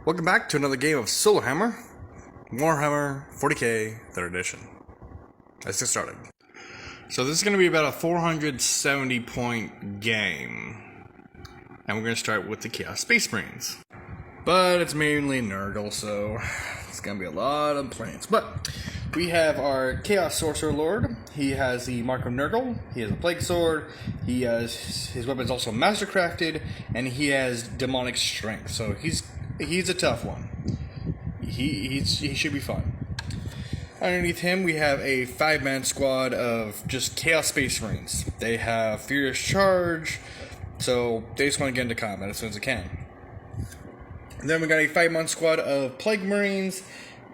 Welcome back to another game of Warhammer, Warhammer 40k 3rd edition. Let's get started. So this is going to be about a 470 point game. And we're going to start with the Chaos Space Marines. But it's mainly Nurgle, so it's going to be a lot of planes. But we have our Chaos Sorcerer Lord. He has the Mark of Nurgle. He has a Plague Sword. He has his weapons also mastercrafted, and he has demonic strength. So he's a tough one. He should be fun. Underneath him, we have a 5-man squad of just Chaos Space Marines. They have Furious Charge, so they just want to get into combat as soon as they can. And then we got a 5-man squad of Plague Marines.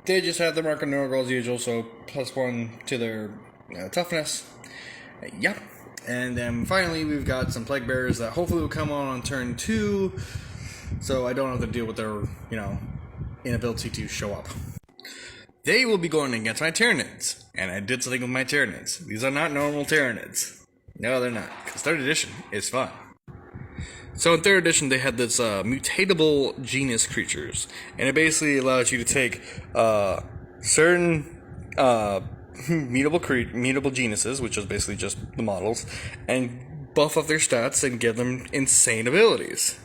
They just have the Mark of Nurgle as usual, so +1 to their toughness. Yep. And then finally, we've got some Plague Bearers that hopefully will come on turn 2. So I don't have to deal with their, inability to show up. They will be going against my Tyranids. And I did something with my Tyranids. These are not normal Tyranids. No, they're not. Because 3rd edition is fun. So in 3rd edition, they had this mutatable genus creatures. And it basically allows you to take certain mutable genuses, which is basically just the models, and buff up their stats and give them insane abilities.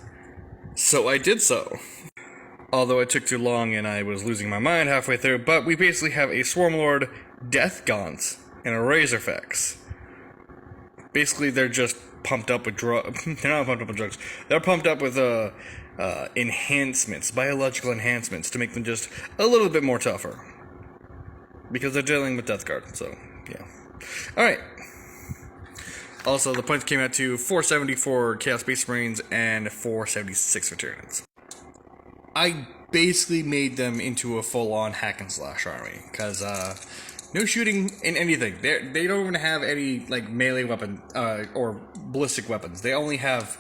So I did so. Although it took too long and I was losing my mind halfway through, but we basically have a Swarmlord, Death Gaunts, and a Razorfex. Basically, they're just pumped up with drugs. They're not pumped up with drugs. They're pumped up with enhancements, biological enhancements, to make them just a little bit more tougher. Because they're dealing with Death Guard, so, yeah. Alright. Also, the points came out to 470 for Chaos Space Marines and 476 for Tyranids. I basically made them into a full-on hack-and-slash army, because no shooting in anything. They don't even have any melee weapon or ballistic weapons. They only have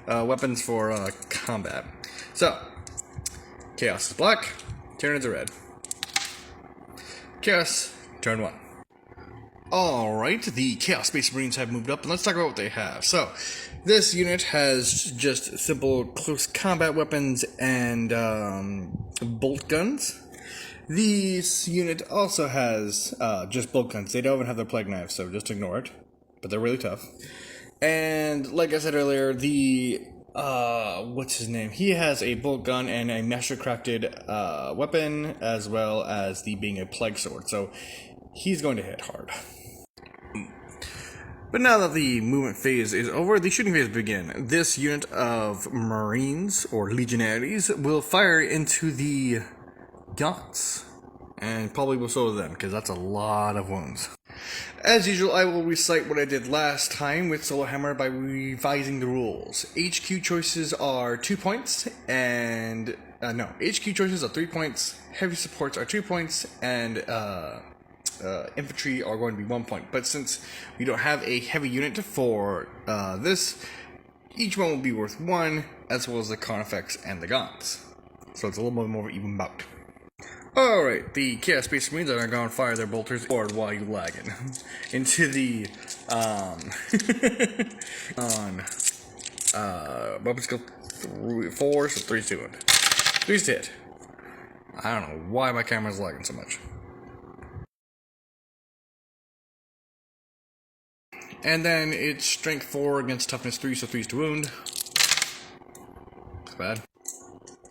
weapons for combat. So, Chaos is black, Tyranids are red. Chaos, turn 1. Alright, the Chaos Space Marines have moved up, and let's talk about what they have. So, this unit has just simple close combat weapons and bolt guns. This unit also has just bolt guns. They don't even have their plague knives, so just ignore it. But they're really tough. And like I said earlier, the what's his name? He has a bolt gun and a mastercrafted weapon, as well as being a plague sword. So he's going to hit hard. But now that the movement phase is over, the shooting phase begin. This unit of Marines, or Legionaries, will fire into the Gaunts. And probably will slow them, because that's a lot of wounds. As usual, I will recite what I did last time with Warhammer by revising the rules. HQ choices are 2 points, and... HQ choices are 3 points, heavy supports are 2 points, and infantry are going to be 1 point. But since we don't have a heavy unit for this, each one will be worth 1, as well as the Carnifex and the Gaunts. So it's a little bit more even bout. Alright, the Chaos Space Marines are going to fire their bolters forward while you lagging into the weapon skill 4, so 3's to hit. 3's to hit. I don't know why my camera's lagging so much. And then it's strength 4 against toughness 3, so 3's to wound. That's bad.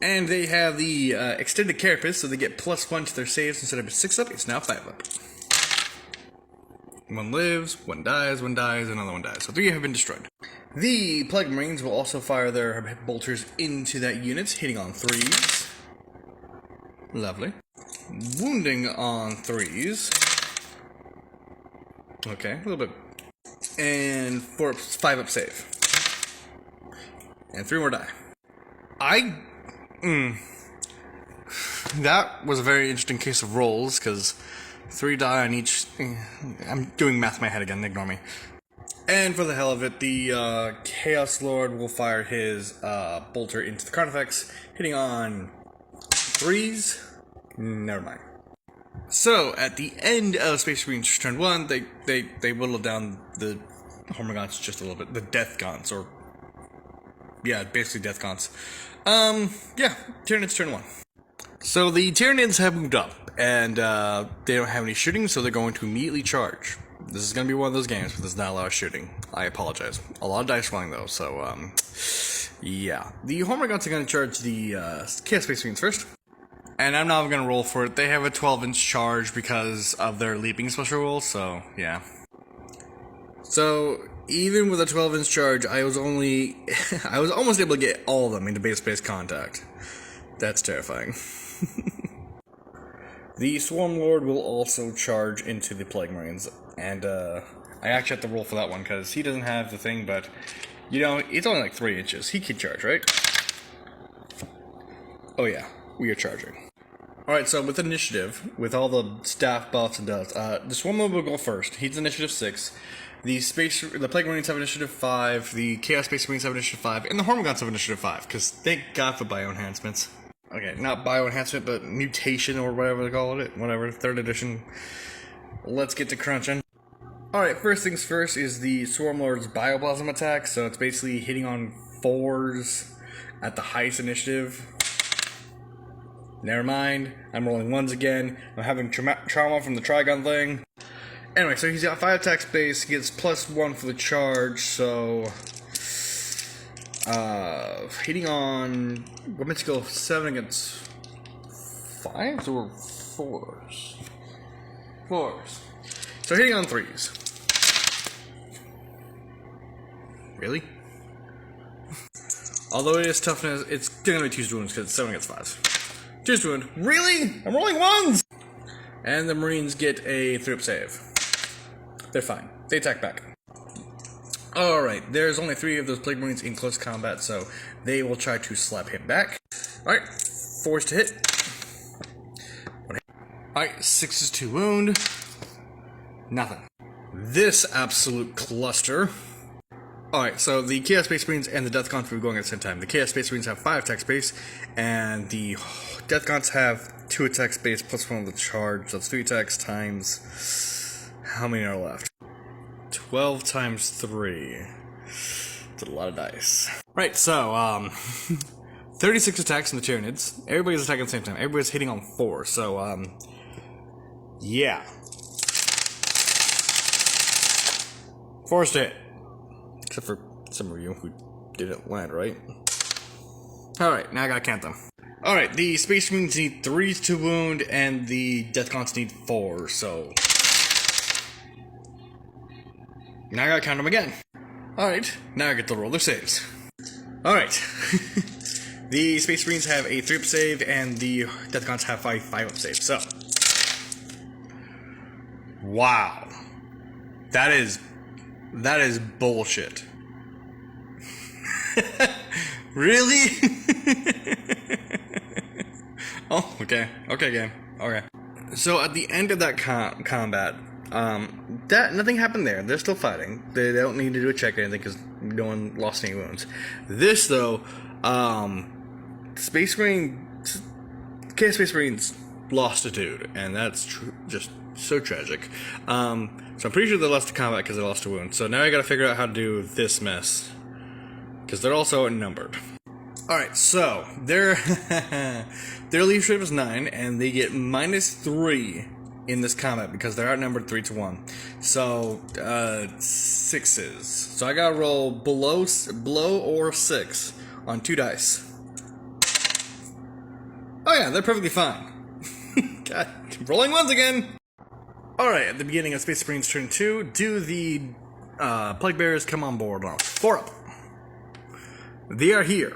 And they have the extended carapace, so they get +1 to their saves. Instead of a 6 up, it's now 5 up. 1 lives, 1 dies, another 1 dies. So 3 have been destroyed. The Plague Marines will also fire their bolters into that unit, hitting on 3s. Lovely. Wounding on 3s. Okay, a little bit. And 5 up save. And 3 more die. That was a very interesting case of rolls, because 3 die on each... I'm doing math in my head again, ignore me. And for the hell of it, the Chaos Lord will fire his bolter into the Carnifex, hitting on 3s. Never mind. So, at the end of Space Marines turn 1, they whittle down the Gaunts just a little bit. The Death Gaunts, or yeah, basically death cons. Yeah, Tyranids turn 1. So the Tyranids have moved up, and they don't have any shooting, so they're going to immediately charge. This is going to be one of those games where there's not a lot of shooting. I apologize. A lot of dice rolling, though, so, yeah. The Homer Guns are going to charge the Chaos Space Marines first. And I'm not going to roll for it. They have a 12-inch charge because of their leaping special rules, so, yeah. So, even with a 12-inch charge, I was almost able to get all of them into base-to-base contact. That's terrifying. The Swarm Lord will also charge into the Plague Marines, and I actually have to roll for that one because he doesn't have the thing, but, you know, it's only like 3 inches. He can charge, right? Oh yeah, we are charging. Alright, so with initiative, with all the staff buffs and does, the Swarm Lord will go first. He's initiative 6. The Plague Marines have initiative 5, the Chaos Space Marines have initiative 5, and the Hormagaunts have initiative 5, because thank God for bio-enhancements. Okay, not bio-enhancement, but mutation or whatever they call it, whatever, 3rd edition. Let's get to crunching. Alright, first things first is the Swarm Lord's Bioplasm attack, so it's basically hitting on 4s at the highest initiative. Never mind, I'm rolling 1s again, I'm having trauma from the Trigon thing. Anyway, so he's got 5 attack space, he gets +1 for the charge, so... hitting on... weapon skill 7 against 5s or 4s? 4s. So hitting on 3s. Really? Although it is toughness, it's gonna be 2 wounds because it's 7 against 5s. 2 wound. Really? I'm rolling 1s! And the Marines get a 3-up save. They're fine. They attack back. Alright, there's only 3 of those Plague Marines in close combat, so they will try to slap him back. Alright, 4s to hit. Alright, 6s to wound. Nothing. This absolute cluster. Alright, so the Chaos Space Marines and the Death Gaunts will be going at the same time. The Chaos Space Marines have 5 attack space, and the Death Gaunts have 2 attack space plus 1 of the charge. So that's 3 attacks times... how many are left? 12 times 3. It's a lot of dice. Right, so, 36 attacks in the Tyranids. Everybody's attacking at the same time. Everybody's hitting on 4, so, yeah. 4's to hit. Except for some of you who didn't land, right? Alright, now I gotta count them. Alright, the Space Marines need 3s to wound, and the Death Gaunts need 4, so... now I gotta count them again. Alright, now I get to roll their saves. Alright. The Space Marines have a 3-up save, and the Death Gaunts have 5-up save, so... wow. That is bullshit. Really? Oh, okay. Okay, game. Okay. So at the end of that combat, nothing happened there. They're still fighting. They don't need to do a check or anything because no one lost any wounds. This, though, Chaos Space Marines lost a dude, and that's just so tragic. So I'm pretty sure they lost the combat because they lost a wound. So now I gotta figure out how to do this mess. Because they're also outnumbered. Alright, so their leadership is 9, and they get -3 in this combat because they're outnumbered 3-1. So 6s. So I gotta roll below or 6 on 2 dice. Oh yeah, they're perfectly fine. God, rolling 1s again. Alright, at the beginning of Space Marines turn 2, do the Plague Bearers come on board? 4-up. They are here.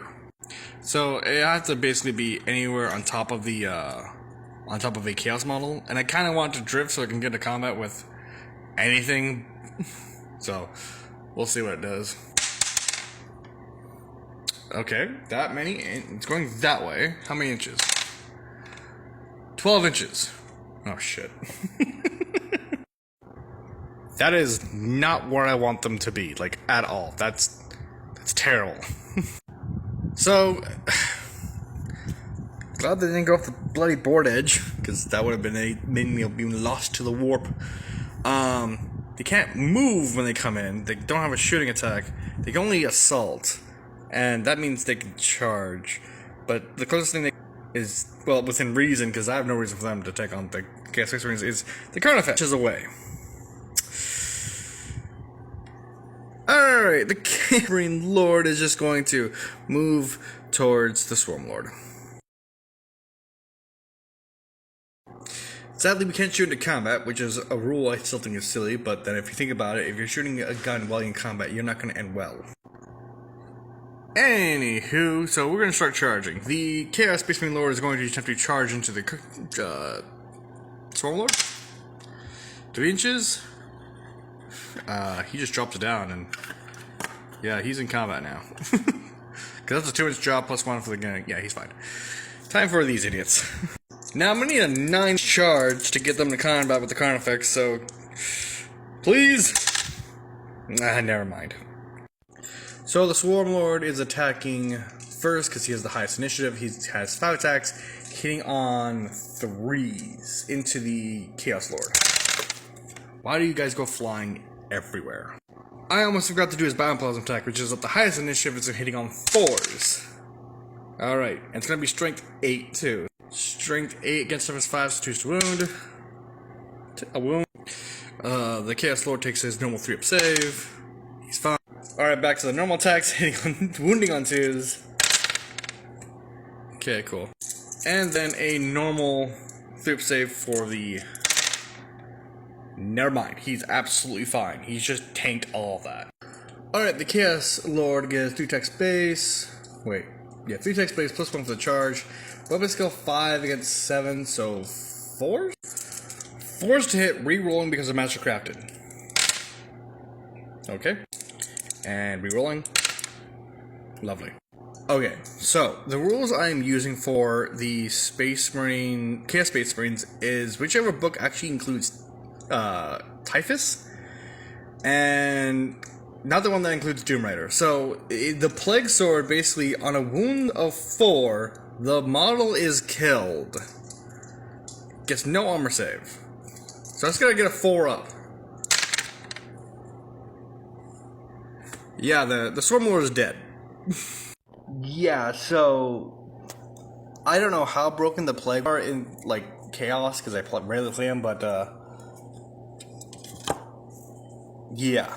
So it has to basically be anywhere on top of the a chaos model, and I kind of want to drift so I can get into combat with anything. So we'll see what it does. Okay, that many. It's going that way. How many inches? 12 inches. Oh shit. That is not where I want them to be, like, at all. That's terrible. So, glad they didn't go off the bloody board edge, because that would have made me being lost to the warp. They can't move when they come in. They don't have a shooting attack. They can only assault. and that means they can charge. But the closest thing is, well, within reason, because I have no reason for them to take on the Chaos Space Marines, is the Carnifex, which is away. Alright, the Chaos Marine Lord is just going to move towards the Swarm Lord. Sadly, we can't shoot into combat, which is a rule I still think is silly, but then if you think about it, if you're shooting a gun while in combat, you're not going to end well. Anywho, so we're going to start charging. The Chaos Space Marine Lord is going to attempt to charge into the Swarm Lord. 3 inches. He just dropped it down, and yeah, he's in combat now. Because that's a 2-inch drop plus 1 for the gun. Yeah, he's fine. Time for these idiots. Now I'm gonna need a 9 charge to get them to combat with the Carnifex, so please. Never mind. So the Swarm Lord is attacking first because he has the highest initiative. He has 5 attacks, hitting on 3s into the Chaos Lord. Why do you guys go flying everywhere? I almost forgot to do his Bioplasm attack, which is at the highest initiative. It's hitting on 4s. Alright, and it's gonna be Strength 8 too. Strength 8 against his 5, so 2's to wound. A wound. The Chaos Lord takes his normal 3-up save. He's fine. Alright, back to the normal attacks, hitting on, wounding on 2s. Okay, cool. And then a normal 3-up save for the... Never mind, he's absolutely fine. He's just tanked all of that. Alright, the Chaos Lord gets 3 attack space. Wait, yeah, 3 attack space plus 1 for the charge. Weapon skill 5 against 7, so 4s? 4s to hit, re-rolling because of Master Crafted. Okay. And re-rolling. Lovely. Okay, so the rules I am using for the Space Marine, Chaos Space Marines is whichever book actually includes Typhus, and not the one that includes Doom Rider. So the Plague Sword, basically on a wound of 4, the model is killed. Gets no armor save. So that's gonna get a 4-up. Yeah, the Swarm Lord is dead. Yeah, so I don't know how broken the Plague are in like Chaos, because I rarely play them, but yeah.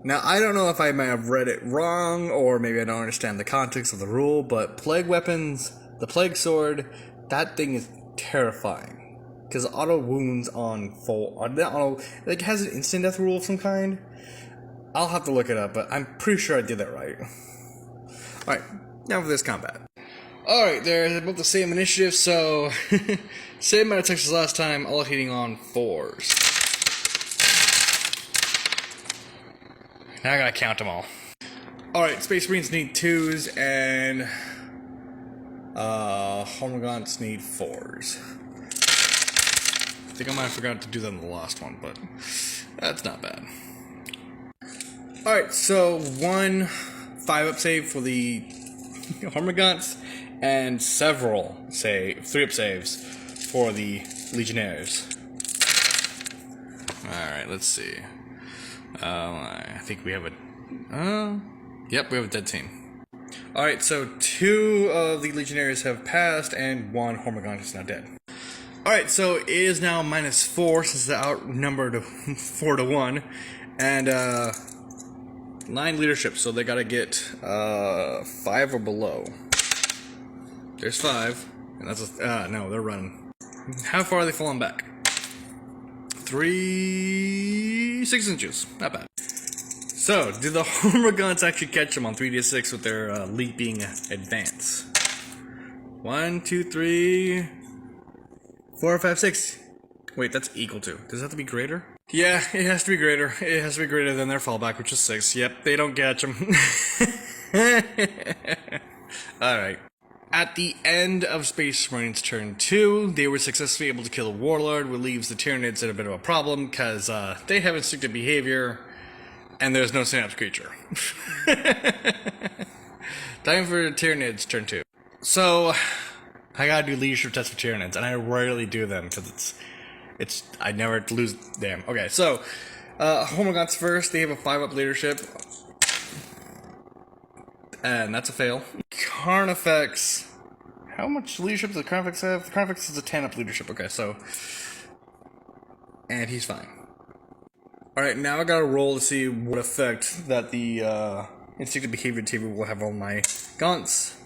Now, I don't know if I might have read it wrong, or maybe I don't understand the context of the rule, but Plague Weapons, the Plague Sword, that thing is terrifying. Because auto wounds on full... Not auto... Like, it has an instant death rule of some kind. I'll have to look it up, but I'm pretty sure I did that right. Alright, now for this combat. Alright, they're about the same initiative, so... same amount of attacks as last time, all hitting on 4s. Now I gotta count them all. Alright, Space Marines need 2s, and... Hormagaunts need 4s. I think I might have forgotten to do that in the last one, but... that's not bad. Alright, so 1 5-up save for the Hormagaunts, and several 3-up saves for the Legionnaires. Alright, let's see. I think we have a... yep, we have a dead team. Alright, so 2 of the Legionnaires have passed, and 1 Hormagaunt is now dead. Alright, so it is now -4, since they're outnumbered 4 to 1. And, 9 leadership, so they gotta get 5 or below. There's 5, and that's a, no, they're running. How far are they falling back? 6 inches, not bad. So, did the Hormagaunts actually catch them on 3d6 with their leaping advance? 1, 2, 3, 4, 5, 6. Wait, that's equal to. Does that have to be greater? Yeah, it has to be greater. It has to be greater than their fallback, which is 6. Yep, they don't catch them. Alright. At the end of Space Marines turn 2, they were successfully able to kill a Warlord, which leaves the Tyranids in a bit of a problem, because they have instinctive behavior, and there's no synapse creature. Time for Tyranids turn 2. So, I gotta do leadership tests for Tyranids, and I rarely do them, because I never lose them. Okay, so, Hormagaunts first, they have a 5-up leadership. And that's a fail. Carnifex. How much leadership does the Carnifex have? The Carnifex is a 10 up leadership. Okay, so. And he's fine. Alright, now I gotta roll to see what effect that the Instinctive Behavior table will have on my gaunts.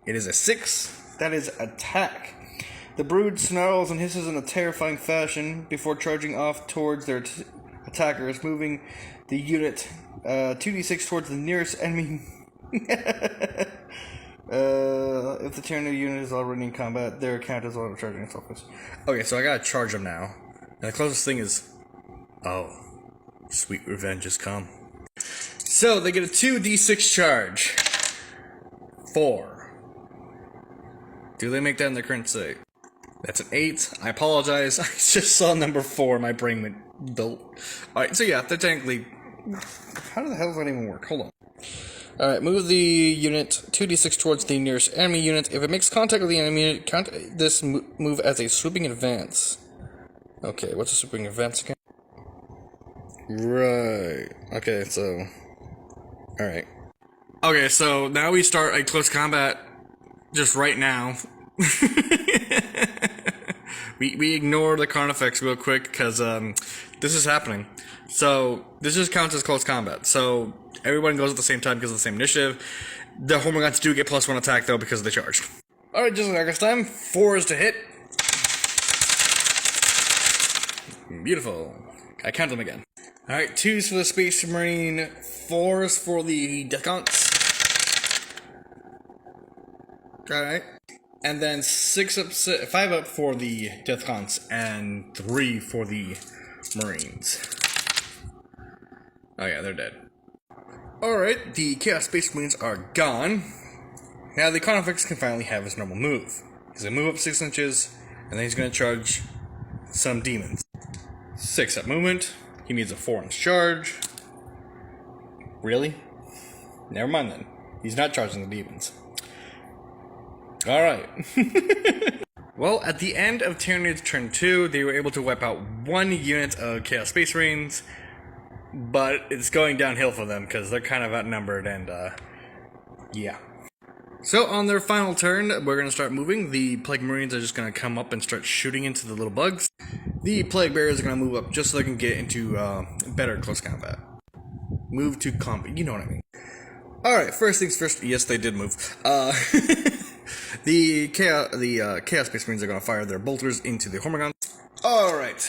It is a 6. That is attack. The brood snarls and hisses in a terrifying fashion before charging off towards their attackers, moving the unit 2d6 towards the nearest enemy. If the Tyranid unit is already in combat, their count is auto charging itself. Okay, so I gotta charge them now. And the closest thing is, oh, sweet revenge has come. So they get a 2d6 charge. 4. Do they make that in their current state? That's an 8. I apologize. I just saw number 4. My brain went built. Alright, so yeah, they're technically. How the hell does that even work? Hold on. Alright, move the unit 2d6 towards the nearest enemy unit. If it makes contact with the enemy unit, count this move as a swooping advance. Okay, what's a swooping advance again? Right. Okay, so. Alright. Okay, so now we start a close combat just right now. we ignore the Carnifex real quick because this is happening. So this just counts as close combat. So everyone goes at the same time because of the same initiative. The Hormagaunts do get +1 attack though because of the charge. Alright, just like this time, 4 is to hit. Beautiful. I count them again. Alright, 2's for the Space Marine, 4's for the Death Gaunts. Alright. And then 5 up for the Death Gaunts, and 3 for the Marines. Oh yeah, they're dead. Alright, the Chaos Space Marines are gone. Now the Carnifex can finally have his normal move. He's gonna move up 6 inches, and then he's gonna charge some demons. 6 up movement. He needs a 4-inch charge. Really? Never mind then. He's not charging the demons. Alright. Well, at the end of Tyranid's turn 2, they were able to wipe out 1 unit of Chaos Space Marines. But it's going downhill for them because they're kind of outnumbered and, yeah. So on their final turn, we're going to start moving. The Plague Marines are just going to come up and start shooting into the little bugs. The Plague Bearers are going to move up just so they can get into better close combat. Move to combat, you know what I mean. Alright, first things first. Yes, they did move. The Chaos Space Marines are going to fire their bolters into the Hormagaunts. Alright,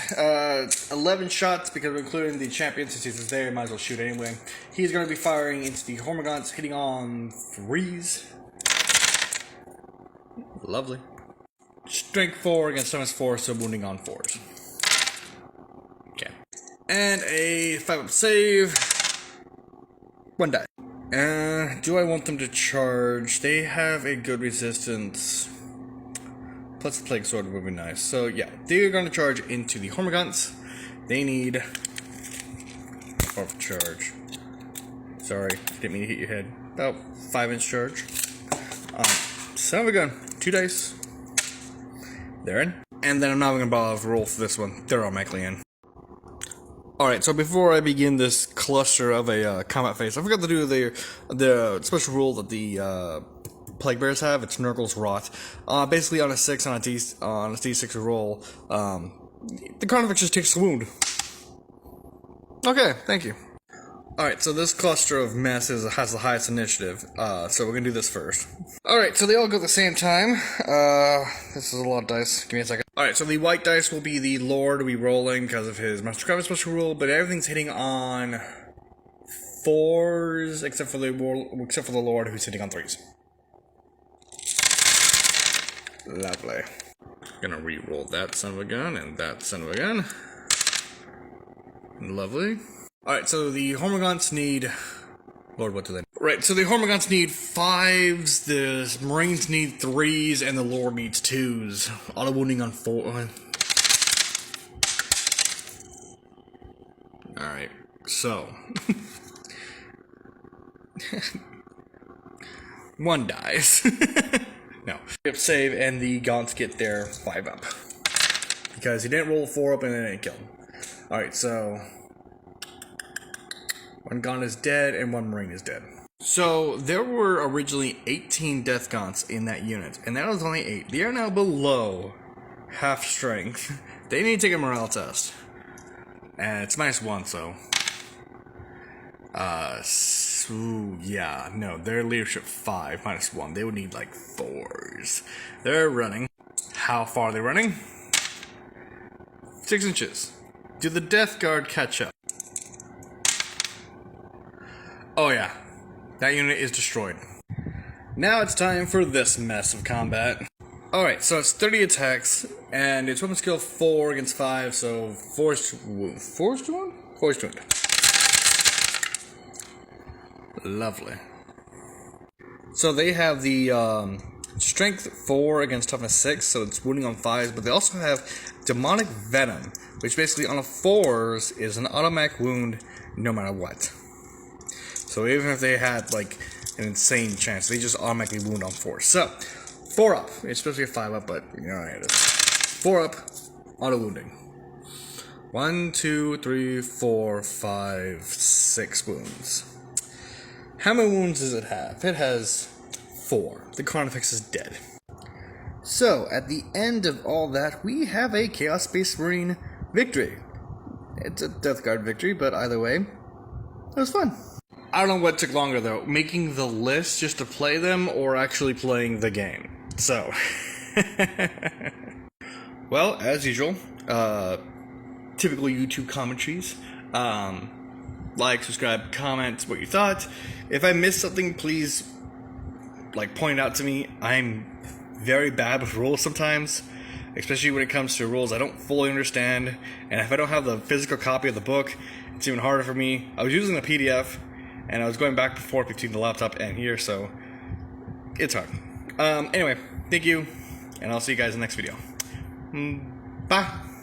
11 shots because we're including the champion since he's there, might as well shoot anyway. He's going to be firing into the Hormagaunts, hitting on 3s. Lovely. Strength 4 against Summons 4, so wounding on 4s. Okay. And a 5-up save. 1 die. Do I want them to charge? They have a good resistance. Plus the Plague Sword would be nice. So yeah, they're going to charge into the Hormagaunts. They need 4th charge. Sorry, didn't mean to hit your head. About 5-inch charge. Son of a gun. 2 dice. They're in. And then I'm not going to bother to roll for this one. They're automatically in. Alright, so before I begin this cluster of a combat phase, I forgot to do the special rule that the Plague Bears have. It's Nurgle's Rot. Basically, on a 6 on a D6 roll, the Carnifex just takes the wound. Okay, thank you. Alright, so this cluster of messes has the highest initiative, so we're gonna do this first. Alright, so they all go at the same time. This is a lot of dice. Give me a second. Alright, so the white dice will be the Lord will be rolling because of his Master Craftsman special rule, but everything's hitting on 4s, except for the Lord, who's hitting on 3s. Lovely. Gonna re-roll that son of a gun and that son of a gun. Lovely. Alright, so the Hormagaunts need... Lord, what do they need? Right, so the Hormagaunts need 5s, the Marines need 3s, and the Lord needs 2s. Auto wounding on 4. Alright, so... 1 dies. No. Save, and the Gaunts get their 5 up. Because he didn't roll a 4 up and it didn't kill him. Alright, so... 1 Gaunt is dead, and 1 Marine is dead. So there were originally 18 Death Gaunts in that unit, and that was only 8. They are now below half strength. They need to take a morale test. And it's -1, so... yeah, no, their leadership 5, -1. They would need like 4s. They're running. How far are they running? 6 inches. Do the Death Guard catch up? Oh yeah, that unit is destroyed. Now it's time for this mess of combat. Alright, so it's 30 attacks, and it's weapon skill 4 against 5, so forced wound. Forced wound? Forced wound. Lovely. So they have the strength 4 against toughness 6, so it's wounding on 5s, but they also have demonic venom, which basically on a 4s is an automatic wound no matter what. So even if they had like an insane chance, they just automatically wound on 4. So 4 up. It's supposed to be a 5 up, but you know how it is. 4 up, auto wounding. 1, 2, 3, 4, 5, 6 wounds. How many wounds does it have? It has 4. The Carnifex is dead. So, at the end of all that, we have a Chaos Space Marine victory. It's a Death Guard victory, but either way, it was fun. I don't know what took longer though, making the list just to play them or actually playing the game. So, well, as usual, typical YouTube commentaries. Like, subscribe, comment what you thought. If I missed something, please, like, point it out to me. I'm very bad with rules sometimes, especially when it comes to rules I don't fully understand. And if I don't have the physical copy of the book, it's even harder for me. I was using the PDF, and I was going back and forth between the laptop and here, so it's hard. Anyway, thank you, and I'll see you guys in the next video. Bye!